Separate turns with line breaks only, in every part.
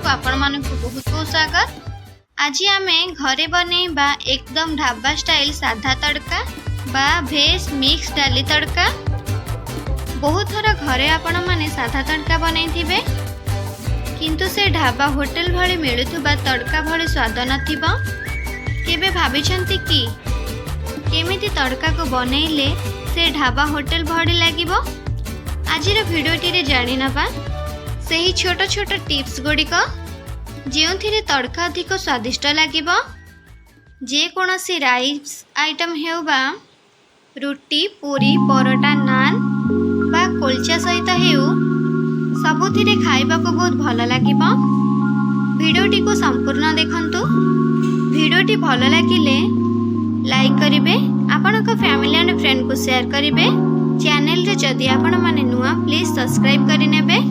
को आपण मानकु बहुत बहुत स्वागत। आज आमे घरे बनेबा एकदम ढाबा स्टाइल साधा तड़का बा भेज मिक्स डाली तड़का। बहुत थोड़ा घरे आपण माने साधा तड़का बनैथिबे किंतु से ढाबा होटल भली मिलुथुबा तड़का भली स्वाद नथिबो। केबे भाबिछंती कि केमिति तड़का को बनैले से ढाबा होटल भली लागिबो? आजिर भिडियोटी रे जानि नबा सही छोट छोट टिप्स गुड़िक जो तड़का अधिक स्वादिष्ट लगिबो। जे कोनोसी राइस आइटम हेउबा रुटी पूरी परोटा नान बा कोलचा सहित हेउ सबुथिरे खाइबा को बहुत भल लागिबो। भिडियोटी को संपूर्ण देखंतु। भिडियोटी भल लागिले लाइक करिवे, आपनक फैमिली एंड फ्रेंड को शेयर करिवे। चैनल रे जदि आपण माने नुआ प्लीज सब्सक्राइब करि नेबे।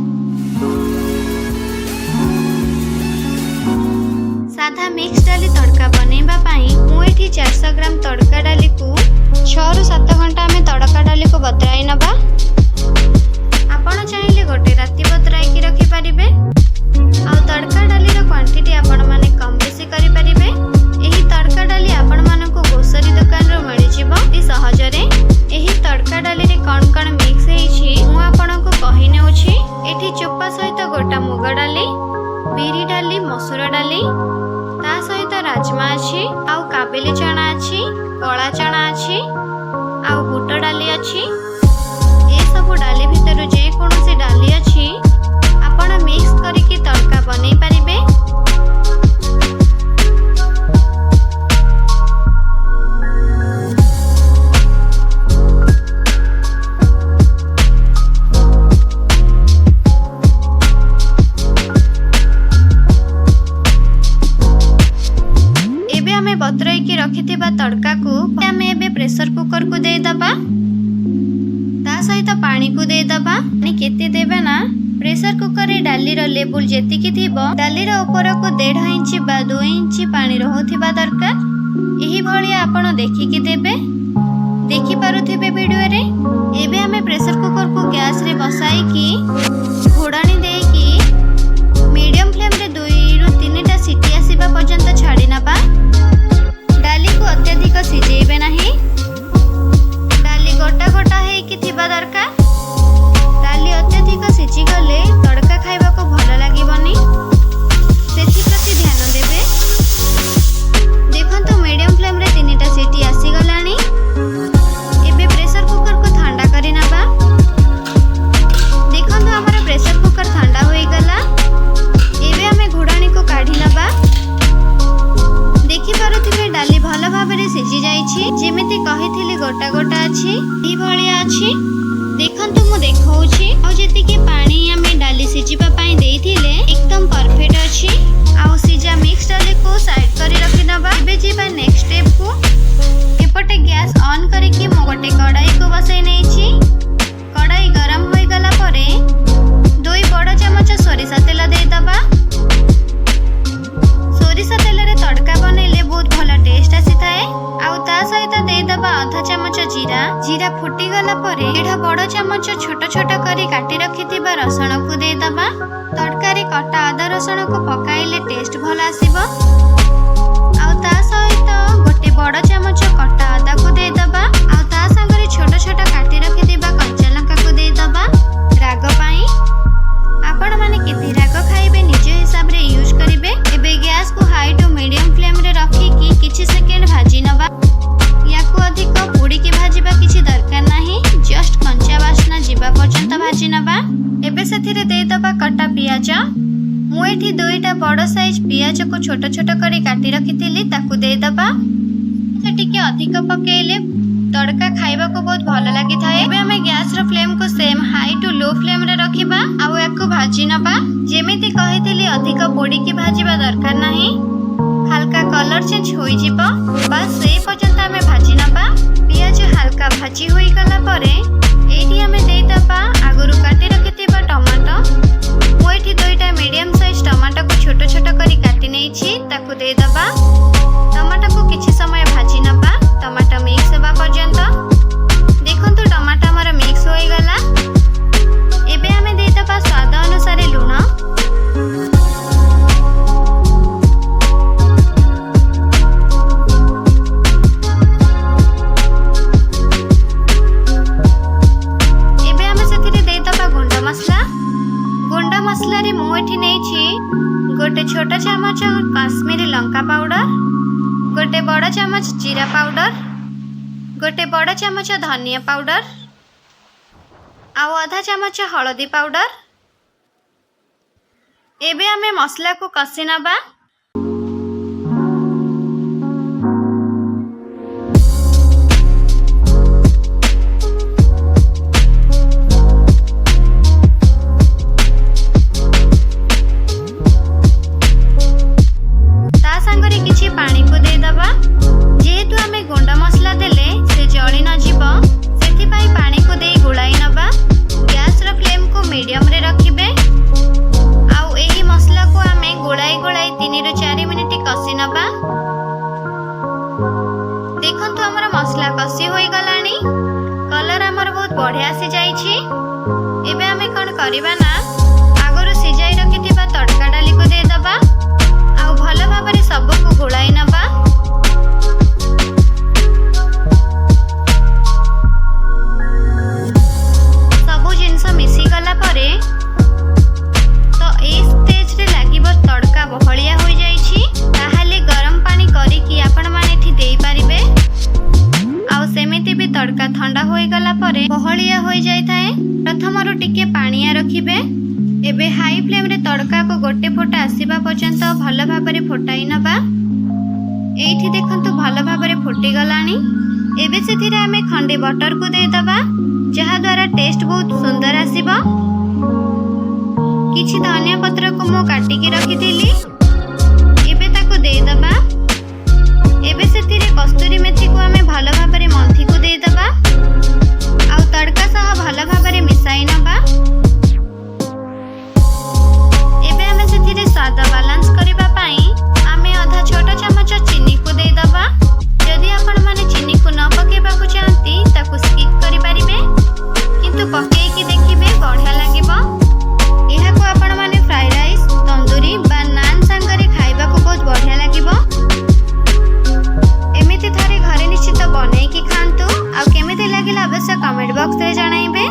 साधा मिक्स डाली तड़का बनैबा पाई मु एठी 400 ग्राम तड़का डाली को 6 रु 7 घंटा में तड़का डाली को बतराई नबा। आपण चाहिले गोटे राती बतराई की रखि परिबे। आ तड़का डाली रो क्वांटिटी आपण माने कम बेसी करि परिबे। एही तड़का डाली आपण मानको ग्रोसरी दुकान रो मिलि जिवो अति सहज रे। एही तड़का डाली रे कोन मिक्स हेछि मु आपनको कहि नेउछि। एठी चोपा सहित गोटा मुग डाली, बिरी डाली, मसूर डाली, ता सहित राजमा अच्छी, आउ काबेली चना अच्छी, कला चना अच्छी, आउ बुट डाली अच्छी। ए सब डाली भितर जे कोनोसी डाली अच्छी आपण मिक्स करिकि तड़का बनै परिबे। बतराई के रखिथिबा तड़का को आमे एबे प्रेशर कुकर को दे दबा। ता सहित पानी को दे दबा। पानी केते देबे ना प्रेशर कुकर रे डाली रो लेवल जेति की थिबो डाली रो ऊपर को 1.5 इंच बा 2 इंच पानी रहउथिबा दरकार। एही भली आपण देखि की देबे। देखि पारुथिबे वीडियो रे। एबे आमे प्रेशर कुकर को गैस रे बसाई की घोड़ाणी दे की मीडियम फ्लेम रे 2 रु 3 टा सीटी आसीबा पर्यंत छाडी नबा। डाली को अत्यधिक सिझेबे नाही। डाली गोटा गोटा है कि थिबा दरकार। डाली अत्यधिक सिझी गले तड़का खाइबा को भल लागिबनी, सेथि प्रति ध्यान देबे। देखंतु मीडियम फ्लेम रे 3 टा सीटी आसी गलानी। एबे प्रेशर कुकर को ठंडा करि नबा। देखंतु हमर प्रेशर कुकर ठंडा होई गला। एबे हमें घोड़ाणी को काढी नबा। देखि पारुथिबे डाली भल भाबरे सिझी जाइछि। जेमिति कहिथिली गोटा गोटा अछि ई भलिया अछि। देखंतु मु देखौछि आ जेति के पानी हमें डाली सिझिबा पई देइथिले एकदम परफेक्ट अछि। आ सिझा मिक्स डाली को साइड करी रखि नबा। एबे जेबा नेक्स्ट स्टेप को एपटे गैस ऑन करी कि मु गोटे कढ़ाई को बसै नेछि। कढ़ाई गरम होई गला परे 2 बड़ चमच सोरिषा तेल दे दबा। सोरिषा तेल रे तड़का बनैले बहुत भल टेस्ट आसी थाए। आउ ता सहित दे दबा आधा चमच जीरा। जीरा फुटी गला परे 1.5 बड़ चमच छोट छोट करी काटी रखिथिबा रसुण को दे दबा। तड़का रे कटा आदा रसुण को पकाइले टेस्ट भल आसीबो। आउ ता सहित गोटे बड़ चमच कटा आदा को दे दबा। आउ ता संगरे छोट छोट काटी रखिथिबा कच्चा लंका को दे दबा। राग पाई आपण माने केते राग खाइबे निज हिसाब रे यूज करिवे। एबे गैस को हाई टू मीडियम फ्लेम रे रखी कि किछि सेकेंड भाजी नबा। याको अधिक पोड़ी के भाजीबा किछि दरकार नाही, जस्ट कंचा वासना जीवा पर्यंत भाजी नबा। एबे सेथिरे दे दबा कटा पियाज। मु एठी 2टा बड़ साइज पियाज को छोट छोट करी काटी रखिथिली ताकू दे दबा। टिके अधिक पकेइले तड़का खाइबा को बहुत भल लागि थाए। एबे हमें गैस रो फ्लेम को same high to low flame रे रखिबा। आउ याको भाजी नबा। जेमिति कहिथिली अधिक पोड़ी के भाजीबा दरकार नाही, हल्का कलर चेंज होई जिवो बस सेई पर्यंत हमें भाजी नबा। पियाज हल्का भाजी होई गला परे एठी हमें दे दबा आगुरु काटी रखिथिबा टमाटो। मु एठी 2टा मीडियम साइज टमाटो को छोट छोट करी काटी नेछि ताकू दे दबा। टमाटो को किछि समय भाजी नबा टमाटो मिक्स हेबा पर्यंत। देखंतु टमाटो हमर मिक्स होई गला। एबे हमें दे दबा स्वाद अनुसार लूण। एठी नेछि गोटे छोटा चामच काश्मीरी लंका पाउडर, गोटे बड़ चामच जीरा पाउडर, गोटे बड़ चामच धनिया पाउडर आउ आधा चामच हळदी पाउडर। एबे आमे मसला को कसी नबा। मीडियम रे रखिबे आउ एही मसला को आमे गोलाई गोलाई 3 ରୁ 4 मिनिट कसी नबा। देखंतु हमर मसला कसी होई गलानी, कलर हमर बहुत बढ़िया से जाईछि। एबे आमे कोन करबा ना आगरो सिजाई रखिथिबा तड़का डाली को दे दबा आउ भलो भाबरे सब को गोलाई नबा। तड़का ठंडा होई गला परे बहलिया होई जाय थाए। प्रथम रु टिके पानिया रखिबे। एबे हाई फ्लेम रे तड़का को गोटे फोटा आसीबा पर्यंत भलो भाबरे फोटाई नबा। एठी देखंतु भलो भाबरे फुटी गलानी। एबे सेथिरे आमे खंडे बटर को दे दबा जहा द्वारा टेस्ट बहुत सुंदर आसीबा। किछि धनिया पत्र को मो काटी के रखी दिली। एबे ताको दे दबा। एबे सेथिरे कस्तूरी मेथी को आमे भलो भाबरे मंथी को दे दबा आउ तड़का सह भलो भाबरे मिसाई नबा। एबे आमे सेथिरे स्वाद बैलेंस करिबा पई आमे आधा छोटा चामच चीनी को दे दबा। जदि आपण माने चीनी को न पकेबा को चाहंती ताको स्किप करि परिबे, किंतु पकेई कि देखिबे बढ़िया लागिबो। एहा को आपण माने फ्राई राइस, तंदूरी बा नान संगरे खाइबा को बहुत बढ़िया लागिबो। एमिति थारे घरे निश्चित बनै कि खांतु आ केमिति लागिला अवश्य कमेंट बॉक्स रे जणाइबे।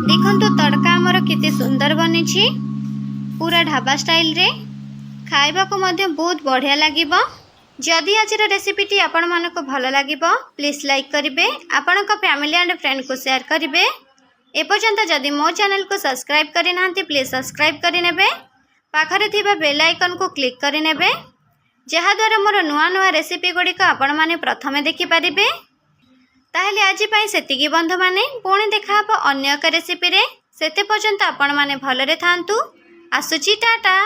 देखंतु तड़का हमर केते सुंदर बनिछि, पूरा ढाबा स्टाइल रे। खाइबा को मध्य बहुत बढ़िया लागिबो। जदि आजिर रेसिपीटी आपण मानको भलो लागिबो प्लीज लाइक करिवे, आपणक फैमिली एंड फ्रेंड को शेयर करिवे। एपर्यंत जदि मो चैनल को सब्सक्राइब करि नांती प्लीज सब्सक्राइब करि नेबे। पाखरे थिबा बेल आइकन को क्लिक करि नेबे जहा द्वारा मोर नुआ नुआ रेसिपी गुड़िक आपण माने प्रथमे देखि पारिबे। ताहले आजि पई सेतिकी बंधु माने पुणी देखा हबो अन्य एक रेसिपी रे। सेते पर्यंत आपण माने भलरे थांतु। आसुची टाटा।